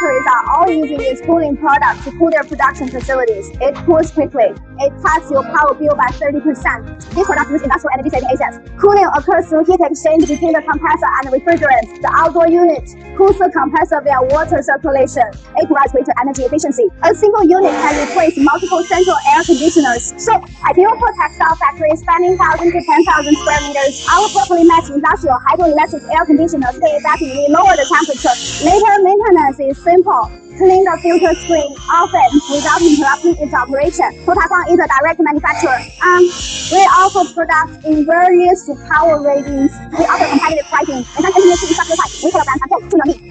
factories are all using this cooling product to cool their production facilities. It cools quickly. It cuts your power bill by 30%. This product uses industrial energy saving agents. Cooling occurs through heat exchange between the compressor and the refrigerant. The outdoor unit cools the compressor via water circulation. It provides greater energy efficiency. A single unit can replace multiple central air conditioners. So, ideal for textile factories spanning 1,000 to 10,000 square meters. Our properly matched industrial hydroelectric air conditioners can effectively lower the temperature. Later maintenance is simple. Clean the filter screen often without interrupting its operation. Total is a direct manufacturer. We offer products in various power ratings. We offer competitive pricing. 本商品是一刷车快，维护了感产后出能力。